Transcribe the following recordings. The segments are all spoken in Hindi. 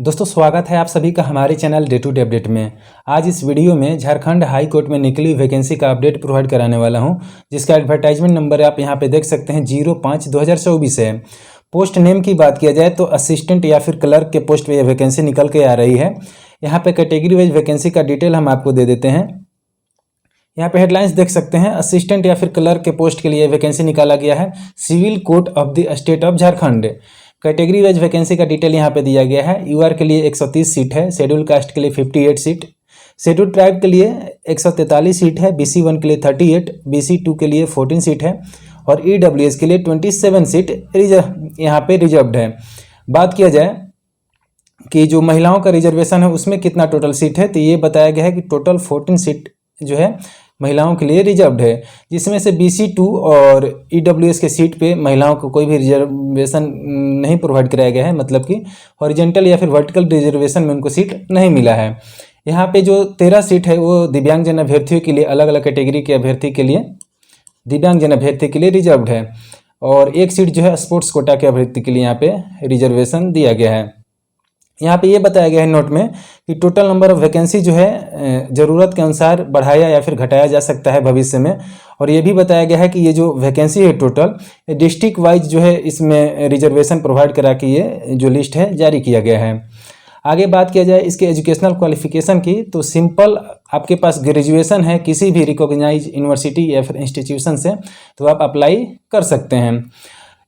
दोस्तों स्वागत है आप सभी का हमारे channel day to day update में। आज इस वीडियो में झारखंड हाई कोर्ट में निकली वैकेंसी का अपडेट प्रोवाइड कराने वाला हूं, जिसका एडवर्टाइजमेंट नंबर आप यहां पे देख सकते हैं 05/2024 है। पोस्ट नेम की बात किया जाए तो असिस्टेंट या फिर क्लर्क के पोस्ट पे यह वैकेंसी निकल के आ रही है। यहाँ पे कैटेगरी वाइज वैकेंसी का डिटेल हम आपको दे देते हैं। यहाँ पे हेडलाइंस देख सकते हैं, असिस्टेंट या फिर क्लर्क के पोस्ट के लिए वैकेंसी निकाला गया है civil court of the state of Jharkhand. Category wise vacancy का डिटेल यहाँ पे दिया गया है। यूआर के लिए 130 सीट है, शेड्यूल कास्ट के लिए 58 सीट, शेड्यूल ट्राइब के लिए 143 सीट है, BC1 के लिए 38, BC2 के लिए 14 सीट है और EWS के लिए 27 सीट यहाँ पे रिजर्व्ड है। बात किया जाए कि जो महिलाओं का रिजर्वेशन है उसमें कितना टोटल सीट है, तो ये बताया गया है कि टोटल 14 सीट जो है महिलाओं के लिए रिजर्व्ड है, जिसमें से BC2 और EWS के सीट पे महिलाओं को कोई भी रिजर्वेशन नहीं प्रोवाइड कराया गया है, मतलब कि हॉरिजेंटल या फिर वर्टिकल रिजर्वेशन में उनको सीट नहीं मिला है। यहाँ पे जो 13 सीट है वो दिव्यांगजन अभ्यर्थियों के लिए, अलग अलग कैटेगरी के अभ्यर्थी के लिए, दिव्यांगजन अभ्यर्थी के लिए रिजर्व्ड है और एक सीट जो है स्पोर्ट्स कोटा के अभ्यर्थी के लिए यहाँ पे रिजर्वेशन दिया गया है। यहाँ पे ये बताया गया है नोट में कि टोटल नंबर ऑफ वैकेंसी जो है ज़रूरत के अनुसार बढ़ाया या फिर घटाया जा सकता है भविष्य में। और ये भी बताया गया है कि ये जो वैकेंसी है टोटल डिस्ट्रिक्ट वाइज जो है इसमें रिजर्वेशन प्रोवाइड करा के ये जो लिस्ट है जारी किया गया है। आगे बात किया जाए इसके एजुकेशनल क्वालिफिकेशन की, तो सिंपल आपके पास ग्रेजुएशन है किसी भी रिकॉग्नाइज यूनिवर्सिटी या फिर इंस्टीट्यूशन से, तो आप अप्लाई कर सकते हैं।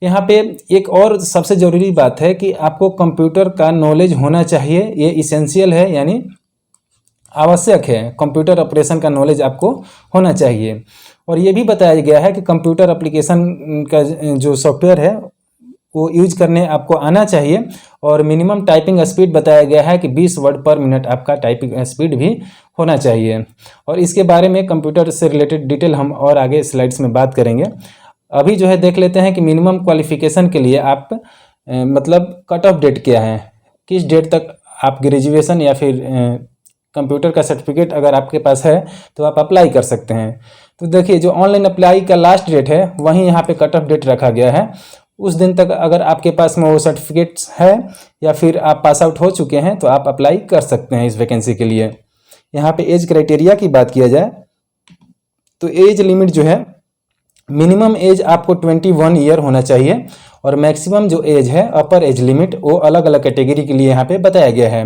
यहाँ पे एक और सबसे ज़रूरी बात है कि आपको कंप्यूटर का नॉलेज होना चाहिए, ये इसेंशियल है यानी आवश्यक है। कंप्यूटर ऑपरेशन का नॉलेज आपको होना चाहिए और ये भी बताया गया है कि कंप्यूटर एप्लीकेशन का जो सॉफ्टवेयर है वो यूज करने आपको आना चाहिए और मिनिमम टाइपिंग स्पीड बताया गया है कि 20 वर्ड पर मिनट आपका टाइपिंग स्पीड भी होना चाहिए। और इसके बारे में कंप्यूटर से रिलेटेड डिटेल हम और आगे स्लाइड्स में बात करेंगे। अभी जो है देख लेते हैं कि मिनिमम क्वालिफिकेशन के लिए आप मतलब कट ऑफ डेट क्या है, किस डेट तक आप ग्रेजुएशन या फिर कंप्यूटर का सर्टिफिकेट अगर आपके पास है तो आप अप्लाई कर सकते हैं। तो देखिए जो ऑनलाइन अप्लाई का लास्ट डेट है वहीं यहाँ पे कट ऑफ डेट रखा गया है। उस दिन तक अगर आपके पास में वो सर्टिफिकेट्स है या फिर आप पास आउट हो चुके हैं तो आप अप्लाई कर सकते हैं इस वैकेंसी के लिए। यहाँ पे एज क्राइटेरिया की बात किया जाए तो एज लिमिट जो है, मिनिमम एज आपको 21 ईयर होना चाहिए और मैक्सिमम जो एज है अपर एज लिमिट वो अलग अलग कैटेगरी के लिए यहाँ पे बताया गया है।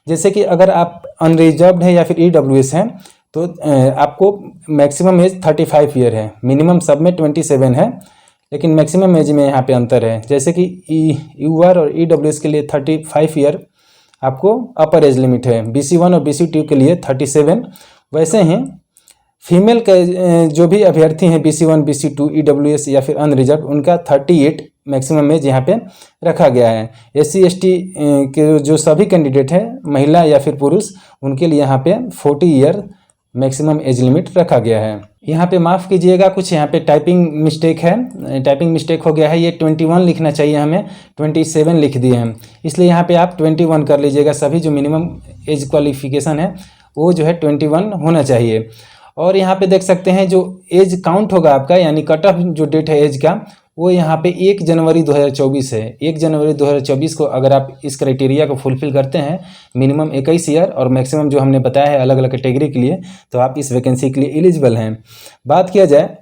जैसे कि अगर आप अनरिजर्व्ड है या फिर EWS हैं तो आपको मैक्सिमम एज 35 ईयर है, मिनिमम सब में 27 है, लेकिन मैक्सिमम एज में यहाँ पे अंतर है। जैसे कि UR और EWS के लिए 35 ईयर आपको अपर एज लिमिट है, BC1 और BC2 के लिए 37। वैसे ही फीमेल के जो भी अभ्यर्थी हैं BC1, BC2, EWS या फिर अनरिजर्व, उनका 38 मैक्सिमम एज यहाँ पे रखा गया है। SC ST के जो सभी कैंडिडेट हैं महिला या फिर पुरुष, उनके लिए यहाँ पे 40 ईयर मैक्सिमम एज लिमिट रखा गया है। यहाँ पे माफ़ कीजिएगा कुछ यहाँ पे टाइपिंग मिस्टेक है, टाइपिंग मिस्टेक हो गया है। ये 21 लिखना चाहिए, हमें 27 लिख दिए हैं, इसलिए यहाँ पे आप 21 कर लीजिएगा। सभी जो मिनिमम एज क्वालिफिकेशन है वो जो है 21 होना चाहिए। और यहाँ पे देख सकते हैं जो एज काउंट होगा आपका, यानी कट ऑफ जो डेट है एज का, वो यहाँ पे 1 जनवरी 2024 है। 1 जनवरी 2024 को अगर आप इस क्राइटेरिया को फुलफिल करते हैं, मिनिमम 21 ईयर और मैक्सिमम जो हमने बताया है अलग अलग कैटेगरी के लिए, तो आप इस वैकेंसी के लिए एलिजिबल हैं। बात किया जाए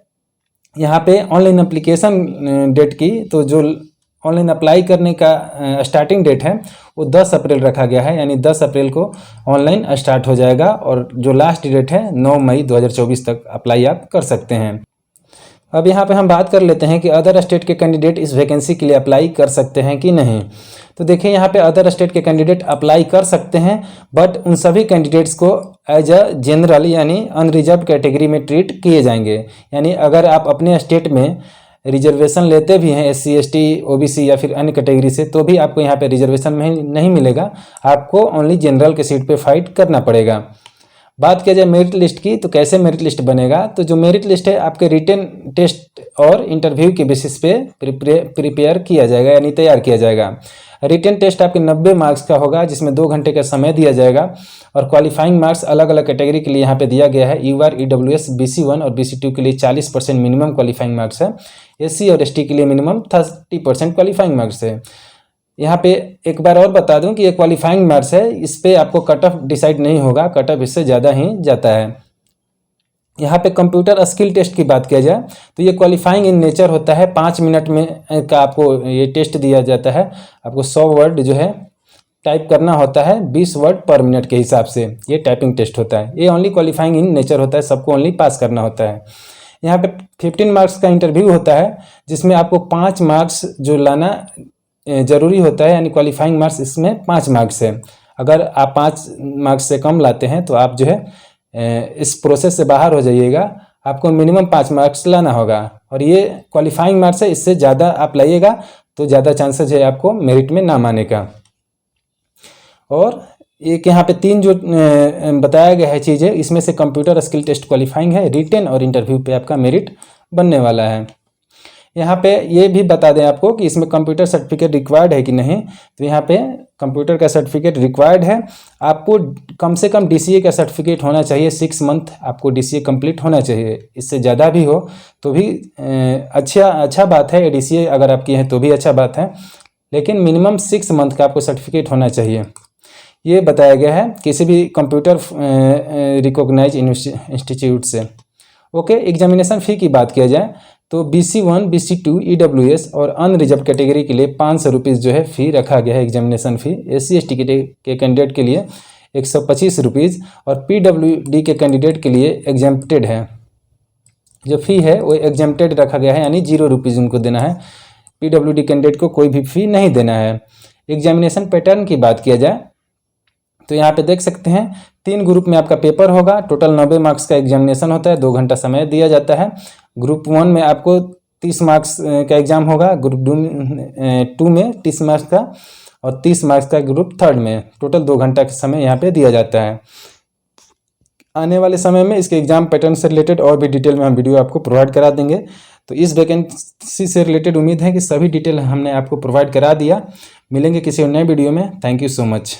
यहाँ पे ऑनलाइन एप्लीकेशन डेट की, तो जो ऑनलाइन अप्लाई करने का स्टार्टिंग डेट है वो 10 अप्रैल रखा गया है, यानी 10 अप्रैल को ऑनलाइन स्टार्ट हो जाएगा और जो लास्ट डेट है 9 मई 2024 तक अप्लाई आप कर सकते हैं। अब यहाँ पे हम बात कर लेते हैं कि अदर स्टेट के कैंडिडेट इस वैकेंसी के लिए अप्लाई कर सकते हैं कि नहीं। तो देखिए यहाँ पे अदर स्टेट के कैंडिडेट अप्लाई कर सकते हैं, बट उन सभी कैंडिडेट्स को एज अ जनरल यानी अनरिजर्व कैटेगरी में ट्रीट किए जाएंगे। यानी अगर आप अपने स्टेट में रिजर्वेशन लेते भी हैं SC ST OBC या फिर अन्य कैटेगरी से, तो भी आपको यहाँ पे रिजर्वेशन नहीं मिलेगा, आपको ओनली जनरल के सीट पे फाइट करना पड़ेगा। बात किया जाए मेरिट लिस्ट की, तो कैसे मेरिट लिस्ट बनेगा, तो जो मेरिट लिस्ट है आपके रिटन टेस्ट और इंटरव्यू के बेसिस पे प्रिपेयर किया जाएगा यानी तैयार किया जाएगा। रिटन टेस्ट आपके 90 मार्क्स का होगा, जिसमें 2 घंटे का समय दिया जाएगा और क्वालिफाइंग मार्क्स अलग अलग कैटेगरी के लिए यहाँ पे दिया गया है। UR EWS BC1 और BC2 के लिए 40% मिनिमम क्वालिफाइंग मार्क्स है। SC और ST के लिए मिनिमम 30% क्वालिफाइंग मार्क्स है। यहाँ पे एक बार और बता दूं कि ये क्वालिफाइंग मार्क्स है, इस पे आपको कट ऑफ डिसाइड नहीं होगा, कट ऑफ इससे ज़्यादा ही जाता है। यहाँ पे कंप्यूटर स्किल टेस्ट की बात किया जाए तो ये क्वालिफाइंग इन नेचर होता है। 5 मिनट में का आपको ये टेस्ट दिया जाता है। आपको 100 वर्ड जो है टाइप करना होता है, 20 वर्ड पर मिनट के हिसाब से ये टाइपिंग टेस्ट होता है। ये ओनली क्वालिफाइंग इन नेचर होता है, सबको ओनली पास करना होता है। यहाँ पे 15 मार्क्स का इंटरव्यू होता है, जिसमें आपको 5 मार्क्स जो लाना ज़रूरी होता है, यानी क्वालिफाइंग मार्क्स इसमें 5 मार्क्स है। अगर आप 5 मार्क्स से कम लाते हैं तो आप जो है इस प्रोसेस से बाहर हो जाइएगा। आपको मिनिमम 5 मार्क्स लाना होगा, और ये क्वालिफाइंग मार्क्स है, इससे ज़्यादा आप लाइएगा तो ज़्यादा चांसेस है आपको मेरिट में नाम आने का। और एक यहाँ पे 3 जो बताया गया है चीज़ें, इसमें से कंप्यूटर स्किल टेस्ट क्वालिफाइंग है, रिटेन और इंटरव्यू पे आपका मेरिट बनने वाला है। यहाँ पे ये भी बता दें आपको कि इसमें कंप्यूटर सर्टिफिकेट रिक्वायर्ड है कि नहीं। तो यहाँ पे कंप्यूटर का सर्टिफिकेट रिक्वायर्ड है। आपको कम से कम DCA का सर्टिफिकेट होना चाहिए, 6 मंथ आपको DCA कंप्लीट होना चाहिए। इससे ज़्यादा भी हो तो भी अच्छा बात है। DCA अगर आपकी है तो भी अच्छा बात है, लेकिन मिनिमम 6 मंथ का आपको सर्टिफिकेट होना चाहिए। ये बताया गया है किसी भी कंप्यूटर रिकॉग्नाइज इंस्टीट्यूट से। ओके, एग्जामिनेशन फ़ी की बात किया जाए तो BC1, BC2, EWS और अनरिजर्व कैटेगरी के लिए 500 रुपीज़ जो है फ़ी रखा गया है एग्जामिनेशन फ़ी। SC ST के कैंडिडेट के लिए 125 रुपीज़ और PWD के कैंडिडेट के लिए एग्जाम्प्टेड है। जो फ़ी है वो एग्जाम्प्टेड रखा गया है, यानी 0 रुपीज़ उनको देना है। PWD कैंडिडेट को कोई भी फ़ी नहीं देना है। एग्जामिनेशन पैटर्न की बात किया जाए तो यहाँ पे देख सकते हैं 3 ग्रुप में आपका पेपर होगा। टोटल 90 मार्क्स का एग्जामिनेशन होता है, 2 घंटा समय दिया जाता है। ग्रुप 1 में आपको 30 मार्क्स का एग्जाम होगा, ग्रुप 2 में 30 मार्क्स का, और 30 मार्क्स का ग्रुप 3 में। टोटल 2 घंटा का समय यहाँ पे दिया जाता है। आने वाले समय में इसके एग्जाम पैटर्न से रिलेटेड और भी डिटेल में हम वीडियो आपको प्रोवाइड करा देंगे। तो इस वैकेंसी से रिलेटेड उम्मीद है कि सभी डिटेल हमने आपको प्रोवाइड करा दिया। मिलेंगे किसी और नए वीडियो में। Thank you so much.